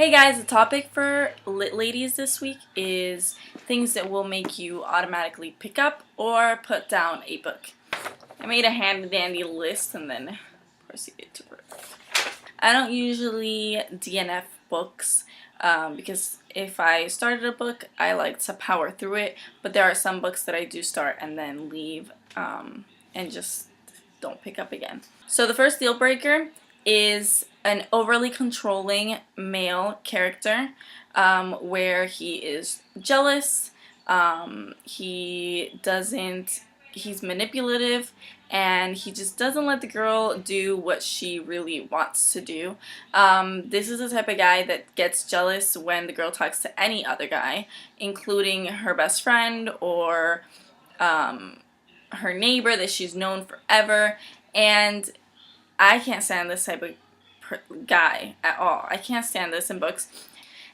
Hey guys, the topic for Lit Ladies this week is things that will make you automatically pick up or put down a book. I made a handy dandy list and then proceeded to work. I don't usually DNF books because if I started a book, I like to power through it, but there are some books that I do start and then leave and just don't pick up again. So the first deal breaker is an overly controlling male character where he is jealous, he's manipulative, and he just doesn't let the girl do what she really wants to do. This is the type of guy that gets jealous when the girl talks to any other guy, including her best friend or her neighbor that she's known forever. And I can't stand this type of guy at all. I can't stand this in books.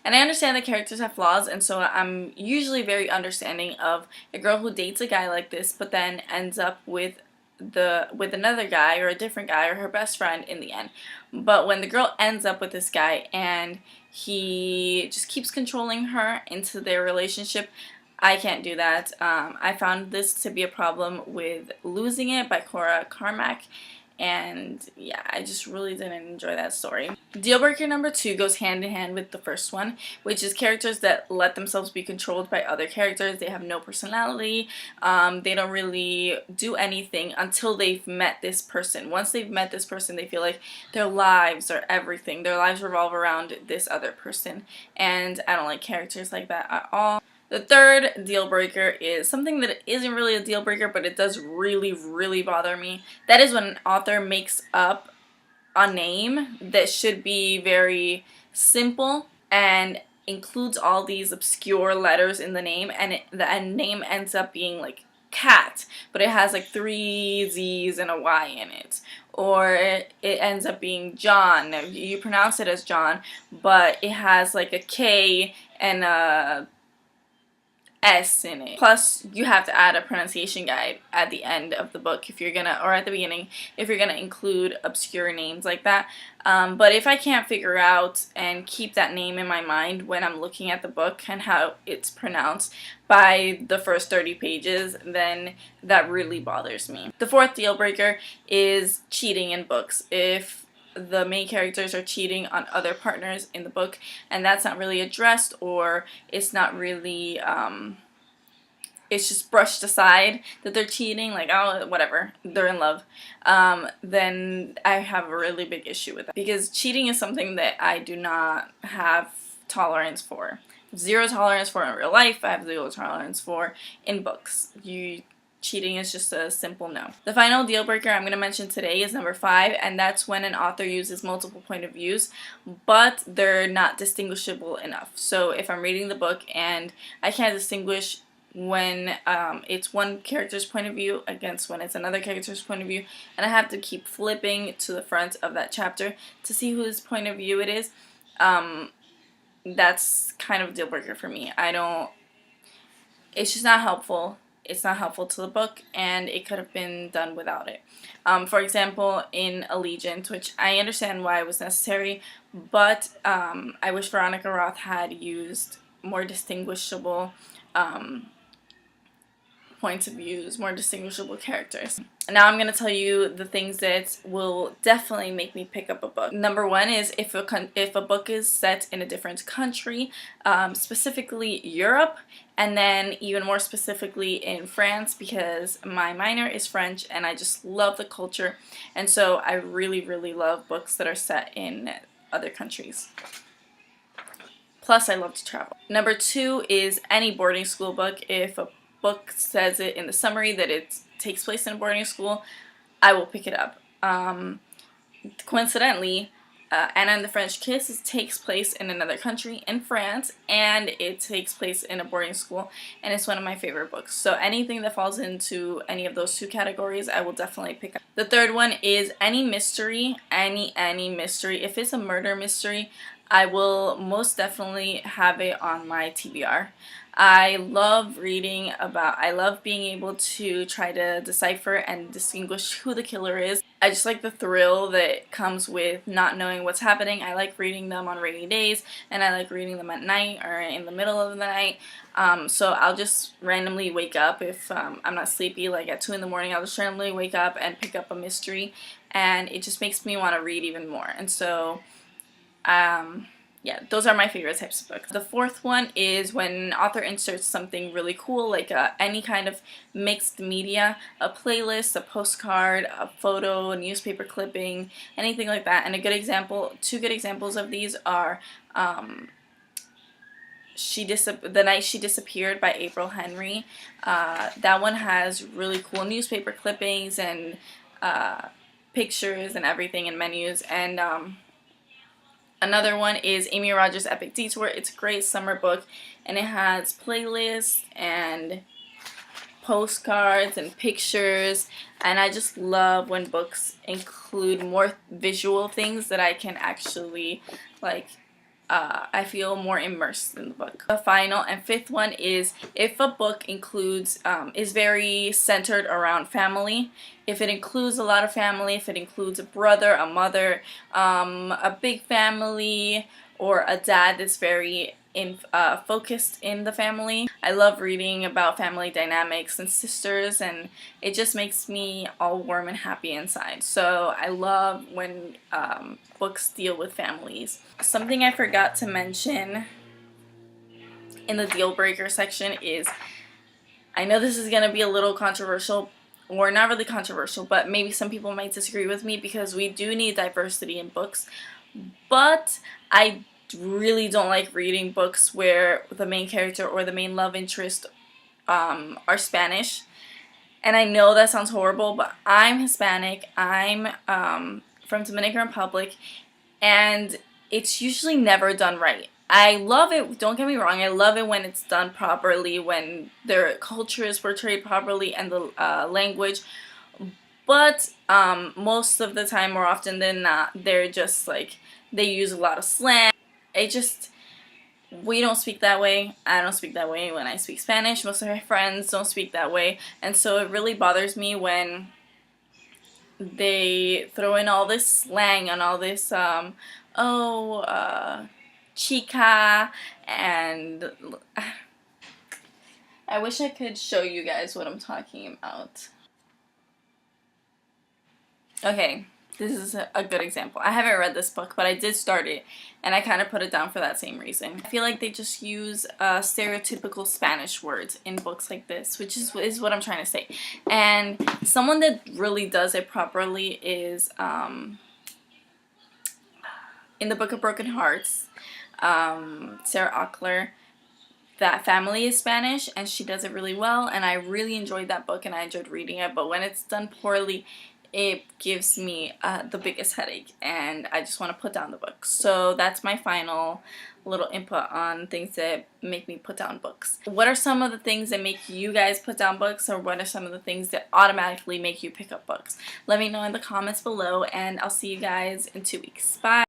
And I understand that characters have flaws, and so I'm usually very understanding of a girl who dates a guy like this but then ends up with another guy or a different guy or her best friend in the end. But when the girl ends up with this guy and he just keeps controlling her into their relationship, I can't do that. I found this to be a problem with Losing It by Cora Carmack. And yeah, I just really didn't enjoy that story. Deal breaker number 2 goes hand in hand with the first one, which is characters that let themselves be controlled by other characters. They have no personality. They don't really do anything until they've met this person. Once they've met this person, they feel like their lives are everything. Their lives revolve around this other person. And I don't like characters like that at all. The third deal breaker is something that isn't really a deal breaker, but it does really, really bother me. That is when an author makes up a name that should be very simple and includes all these obscure letters in the name, and the name ends up being like cat, but it has like 3 Z's and a Y in it. Or it ends up being John. You pronounce it as John, but it has like a K and a S in it. Plus, you have to add a pronunciation guide at the end of the book if you're gonna, or at the beginning, if you're gonna include obscure names like that. But if I can't figure out and keep that name in my mind when I'm looking at the book and how it's pronounced by the first 30 pages, then that really bothers me. The fourth deal breaker is cheating in books. If the main characters are cheating on other partners in the book and that's not really addressed, or it's not really it's just brushed aside that they're cheating, like, oh, whatever, they're in love, then I have a really big issue with that, because cheating is something that I do not have tolerance for. Zero tolerance for in real life. I have zero tolerance for in books. Cheating is just a simple no. The final deal breaker I'm going to mention today is number 5, and that's when an author uses multiple point of views, but they're not distinguishable enough. So if I'm reading the book and I can't distinguish when it's one character's point of view against when it's another character's point of view, and I have to keep flipping to the front of that chapter to see whose point of view it is, that's kind of a deal breaker for me. It's just not helpful. It's not helpful to the book, and it could have been done without it. For example, in Allegiant, which I understand why it was necessary, but I wish Veronica Roth had used more distinguishable points of views, more distinguishable characters. Now I'm going to tell you the things that will definitely make me pick up a book. Number 1 is if a book is set in a different country, specifically Europe, and then even more specifically in France, because my minor is French and I just love the culture, and so I really, really love books that are set in other countries. Plus, I love to travel. Number 2 is any boarding school book. If a book says it in the summary that it takes place in a boarding school, I will pick it up. Coincidentally, Anna and the French Kiss takes place in another country, in France, and it takes place in a boarding school, and it's one of my favorite books. So anything that falls into any of those 2 categories, I will definitely pick up. The third one is any mystery, any mystery. If it's a murder mystery, I will most definitely have it on my TBR. I love I love being able to try to decipher and distinguish who the killer is. I just like the thrill that comes with not knowing what's happening. I like reading them on rainy days, and I like reading them at night or in the middle of the night. So I'll just randomly wake up if I'm not sleepy, like at 2 in the morning. I'll just randomly wake up and pick up a mystery, and it just makes me want to read even more. And so yeah, those are my favorite types of books. The fourth one is when an author inserts something really cool, like any kind of mixed media, a playlist, a postcard, a photo, a newspaper clipping, anything like that. And two good examples of these are The Night She Disappeared by April Henry. That one has really cool newspaper clippings and pictures and everything and menus. And another one is Amy Rogers' Epic Detour. It's a great summer book, and it has playlists and postcards and pictures, and I just love when books include more visual things that I can actually I feel more immersed in the book. The final and fifth one is if a book is very centered around family. If it includes a lot of family, if it includes a brother, a mother, a big family, or a dad that's very focused in the family. I love reading about family dynamics and sisters, and it just makes me all warm and happy inside. So I love when books deal with families. Something I forgot to mention in the deal breaker section is, I know this is going to be a little controversial, or not really controversial, but maybe some people might disagree with me, because we do need diversity in books, but I really don't like reading books where the main character or the main love interest are Spanish. And I know that sounds horrible, but I'm Hispanic. I'm from Dominican Republic, and it's usually never done right. I love it, don't get me wrong, I love it when it's done properly, when their culture is portrayed properly and the language, but most of the time, more often than not, they're just like, they use a lot of slang. We don't speak that way. I don't speak that way when I speak Spanish. Most of my friends don't speak that way. And so it really bothers me when they throw in all this slang and all this, chica, and I wish I could show you guys what I'm talking about. Okay. This is a good example. I haven't read this book, but I did start it, and I kind of put it down for that same reason. I feel like they just use stereotypical Spanish words in books like this, which is what I'm trying to say. And someone that really does it properly is in the Book of Broken Hearts, Sarah Auckler. That family is Spanish, and she does it really well, and I really enjoyed that book, and I enjoyed reading it. But when it's done poorly, it gives me the biggest headache, and I just want to put down the book. So that's my final little input on things that make me put down books. What are some of the things that make you guys put down books, or what are some of the things that automatically make you pick up books? Let me know in the comments below, and I'll see you guys in 2 weeks. Bye!